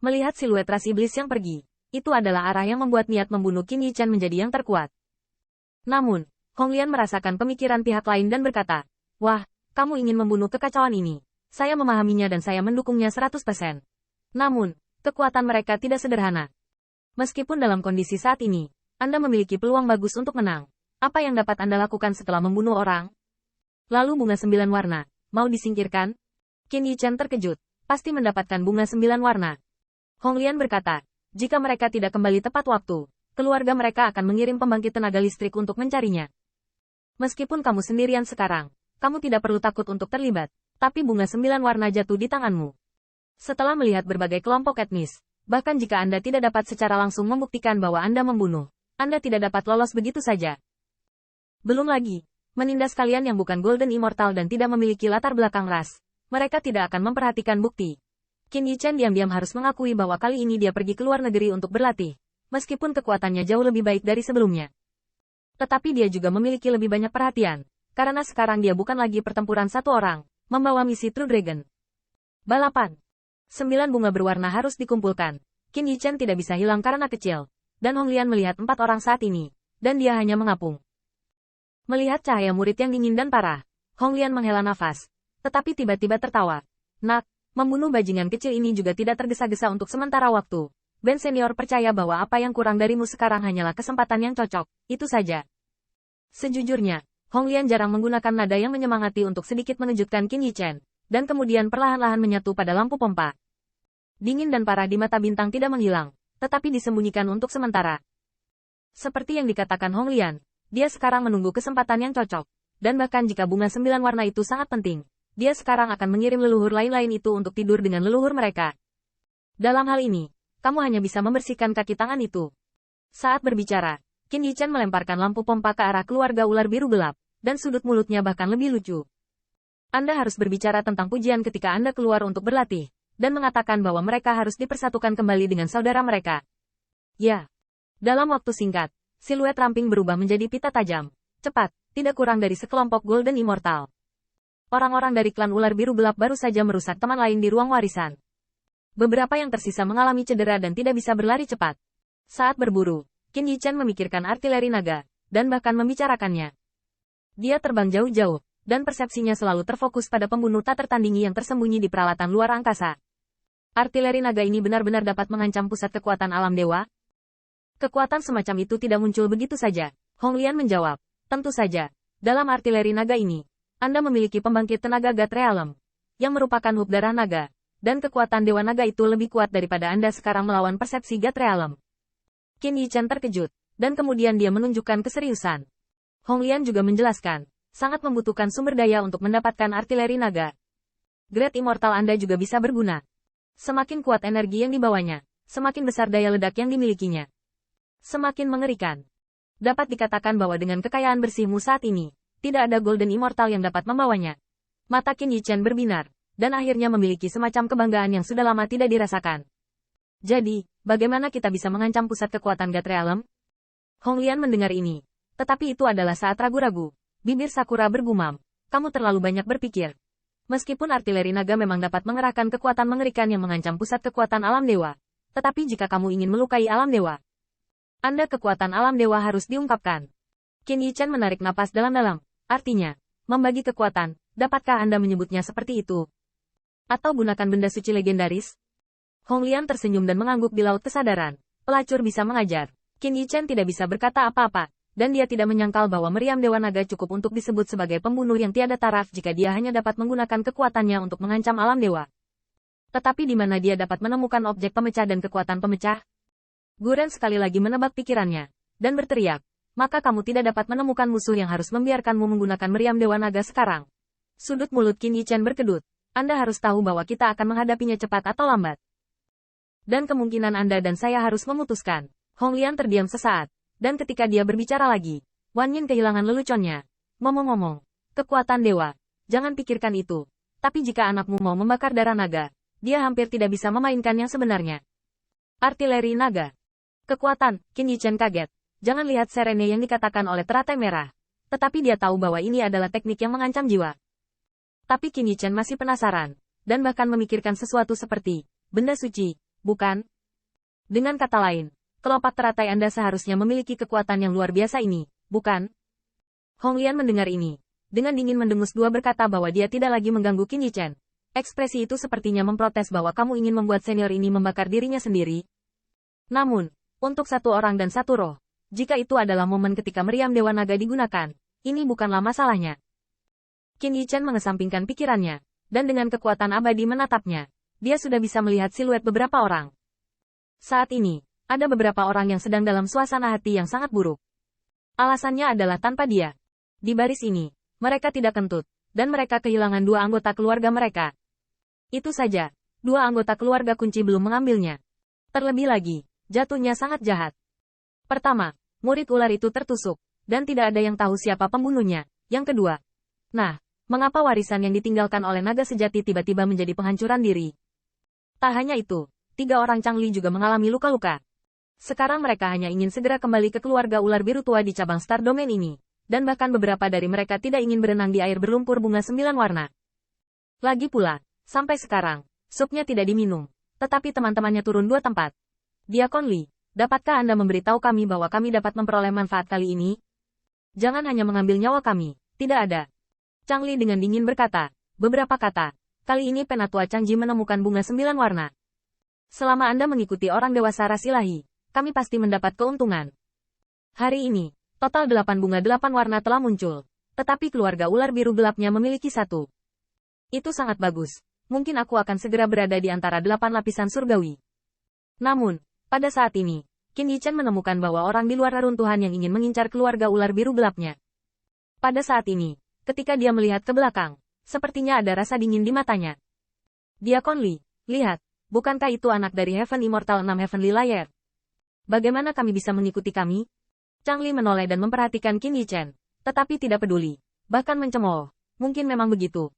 Melihat siluet ras iblis yang pergi, itu adalah arah yang membuat niat membunuh Qin Yichan menjadi yang terkuat. Namun, Honglian merasakan pemikiran pihak lain dan berkata, "Wah, kamu ingin membunuh kekacauan ini. Saya memahaminya dan saya mendukungnya 100%. Namun, kekuatan mereka tidak sederhana. Meskipun dalam kondisi saat ini, Anda memiliki peluang bagus untuk menang. Apa yang dapat Anda lakukan setelah membunuh orang? Lalu bunga 9 warna, mau disingkirkan?" Qin Yichan terkejut, pasti mendapatkan bunga 9 warna. Honglian berkata, "Jika mereka tidak kembali tepat waktu, keluarga mereka akan mengirim pembangkit tenaga listrik untuk mencarinya. Meskipun kamu sendirian sekarang, kamu tidak perlu takut untuk terlibat, tapi bunga 9 warna jatuh di tanganmu." Setelah melihat berbagai kelompok etnis, bahkan jika Anda tidak dapat secara langsung membuktikan bahwa Anda membunuh, Anda tidak dapat lolos begitu saja. Belum lagi, menindas kalian yang bukan Golden Immortal dan tidak memiliki latar belakang ras, mereka tidak akan memperhatikan bukti. Qin Yichan diam-diam harus mengakui bahwa kali ini dia pergi ke luar negeri untuk berlatih, meskipun kekuatannya jauh lebih baik dari sebelumnya. Tetapi dia juga memiliki lebih banyak perhatian, karena sekarang dia bukan lagi pertempuran satu orang, membawa misi True Dragon. Balapan. 9 bunga berwarna harus dikumpulkan. Qin Yichan tidak bisa hilang karena kecil, dan Honglian melihat 4 orang saat ini, dan dia hanya mengapung. Melihat cahaya murid yang dingin dan parah, Honglian menghela nafas, tetapi tiba-tiba tertawa. "Nak, membunuh bajingan kecil ini juga tidak tergesa-gesa untuk sementara waktu. Ben Senior percaya bahwa apa yang kurang darimu sekarang hanyalah kesempatan yang cocok, itu saja." Sejujurnya, Honglian jarang menggunakan nada yang menyemangati untuk sedikit mengejutkan Qin Yichan, dan kemudian perlahan-lahan menyatu pada lampu pompa. Dingin dan parah di mata bintang tidak menghilang, tetapi disembunyikan untuk sementara. Seperti yang dikatakan Honglian, dia sekarang menunggu kesempatan yang cocok, dan bahkan jika bunga 9 warna itu sangat penting, dia sekarang akan mengirim leluhur lain-lain itu untuk tidur dengan leluhur mereka. Dalam hal ini, kamu hanya bisa membersihkan kaki tangan itu. Saat berbicara, Qin Yichan melemparkan lampu pompa ke arah keluarga ular biru gelap, dan sudut mulutnya bahkan lebih lucu. "Anda harus berbicara tentang pujian ketika Anda keluar untuk berlatih, dan mengatakan bahwa mereka harus dipersatukan kembali dengan saudara mereka." Ya. Dalam waktu singkat, siluet ramping berubah menjadi pita tajam, cepat, tidak kurang dari sekelompok Golden Immortal. Orang-orang dari klan ular biru gelap baru saja merusak teman lain di ruang warisan. Beberapa yang tersisa mengalami cedera dan tidak bisa berlari cepat. Saat berburu, Qin Yichan memikirkan artileri naga, dan bahkan membicarakannya. Dia terbang jauh-jauh, dan persepsinya selalu terfokus pada pembunuh tak tertandingi yang tersembunyi di peralatan luar angkasa. Artileri naga ini benar-benar dapat mengancam pusat kekuatan alam dewa? Kekuatan semacam itu tidak muncul begitu saja, Honglian menjawab. "Tentu saja, dalam artileri naga ini, Anda memiliki pembangkit tenaga God Realm, yang merupakan hub darah naga, dan kekuatan Dewa Naga itu lebih kuat daripada Anda sekarang melawan persepsi God Realm." Qin Yichan terkejut, dan kemudian dia menunjukkan keseriusan. Honglian juga menjelaskan, sangat membutuhkan sumber daya untuk mendapatkan artileri naga. Great Immortal Anda juga bisa berguna. Semakin kuat energi yang dibawanya, semakin besar daya ledak yang dimilikinya. Semakin mengerikan. Dapat dikatakan bahwa dengan kekayaan bersihmu saat ini, tidak ada Golden Immortal yang dapat membawanya. Mata Qin Yichan berbinar, dan akhirnya memiliki semacam kebanggaan yang sudah lama tidak dirasakan. "Jadi, bagaimana kita bisa mengancam pusat kekuatan God Realm?" Honglian mendengar ini. Tetapi itu adalah saat ragu-ragu. Bibir Sakura bergumam, "Kamu terlalu banyak berpikir. Meskipun artileri naga memang dapat mengerahkan kekuatan mengerikan yang mengancam pusat kekuatan alam dewa, tetapi jika kamu ingin melukai alam dewa, Anda kekuatan alam dewa harus diungkapkan." Qin Yichan menarik napas dalam-dalam. "Artinya, membagi kekuatan, dapatkah Anda menyebutnya seperti itu? Atau gunakan benda suci legendaris?" Honglian tersenyum dan mengangguk di laut kesadaran. Pelacur bisa mengajar. Qin Yichan tidak bisa berkata apa-apa, dan dia tidak menyangkal bahwa meriam Dewa Naga cukup untuk disebut sebagai pembunuh yang tiada taraf jika dia hanya dapat menggunakan kekuatannya untuk mengancam alam dewa. Tetapi di mana dia dapat menemukan objek pemecah dan kekuatan pemecah? Guren sekali lagi menebak pikirannya, dan berteriak, "Maka kamu tidak dapat menemukan musuh yang harus membiarkanmu menggunakan meriam Dewa Naga sekarang." Sudut mulut Qin Yichan berkedut. "Anda harus tahu bahwa kita akan menghadapinya cepat atau lambat. Dan kemungkinan Anda dan saya harus memutuskan." Honglian terdiam sesaat, dan ketika dia berbicara lagi, Wan Yin kehilangan leluconnya. "Ngomong-ngomong, kekuatan dewa, jangan pikirkan itu. Tapi jika anakmu mau membakar darah naga, dia hampir tidak bisa memainkan yang sebenarnya." Artileri naga. Kekuatan, Qin Yichan kaget. Jangan lihat Serene yang dikatakan oleh teratai merah. Tetapi dia tahu bahwa ini adalah teknik yang mengancam jiwa. Tapi Qin Yichan masih penasaran, dan bahkan memikirkan sesuatu seperti benda suci, bukan? Dengan kata lain, kelopak teratai Anda seharusnya memiliki kekuatan yang luar biasa ini, bukan? Honglian mendengar ini. Dengan dingin mendengus dua berkata bahwa dia tidak lagi mengganggu Qin Yichen. Ekspresi itu sepertinya memprotes bahwa kamu ingin membuat senior ini membakar dirinya sendiri. Namun, untuk satu orang dan satu roh, jika itu adalah momen ketika meriam Dewa Naga digunakan, ini bukanlah masalahnya. Qin Yichen mengesampingkan pikirannya, dan dengan kekuatan abadi menatapnya, dia sudah bisa melihat siluet beberapa orang. Saat ini, ada beberapa orang yang sedang dalam suasana hati yang sangat buruk. Alasannya adalah tanpa dia. Di baris ini, mereka tidak kentut, dan mereka kehilangan dua anggota keluarga mereka. Itu saja, dua anggota keluarga kunci belum mengambilnya. Terlebih lagi, jatuhnya sangat jahat. Pertama, murid ular itu tertusuk, dan tidak ada yang tahu siapa pembunuhnya. Yang kedua, nah, mengapa warisan yang ditinggalkan oleh naga sejati tiba-tiba menjadi penghancuran diri? Tak hanya itu, 3 orang Changli juga mengalami luka-luka. Sekarang mereka hanya ingin segera kembali ke keluarga ular biru tua di cabang Star Domain ini, dan bahkan beberapa dari mereka tidak ingin berenang di air berlumpur bunga 9 warna. Lagi pula, sampai sekarang, supnya tidak diminum, tetapi teman-temannya turun 2 tempat. Diakon Li, dapatkah Anda memberitahu kami bahwa kami dapat memperoleh manfaat kali ini? Jangan hanya mengambil nyawa kami, tidak ada. Changli dengan dingin berkata, beberapa kata, kali ini Penatua Changji menemukan bunga 9 warna. Selama Anda mengikuti orang dewasa ras ilahi, kami pasti mendapat keuntungan. Hari ini, total 8 bunga 8 warna telah muncul, tetapi keluarga ular biru gelapnya memiliki 1. Itu sangat bagus, mungkin aku akan segera berada di antara 8 lapisan surgawi. Namun, pada saat ini, Qin Yichen menemukan bahwa orang di luar reruntuhan yang ingin mengincar keluarga ular biru gelapnya. Pada saat ini, ketika dia melihat ke belakang, sepertinya ada rasa dingin di matanya. Diakon Li, lihat. Bukankah itu anak dari Heaven Immortal 6 Heavenly Layer? Bagaimana kami bisa mengikuti kami? Changli menoleh dan memperhatikan Qin Yichen, tetapi tidak peduli, bahkan mencemooh. Mungkin memang begitu,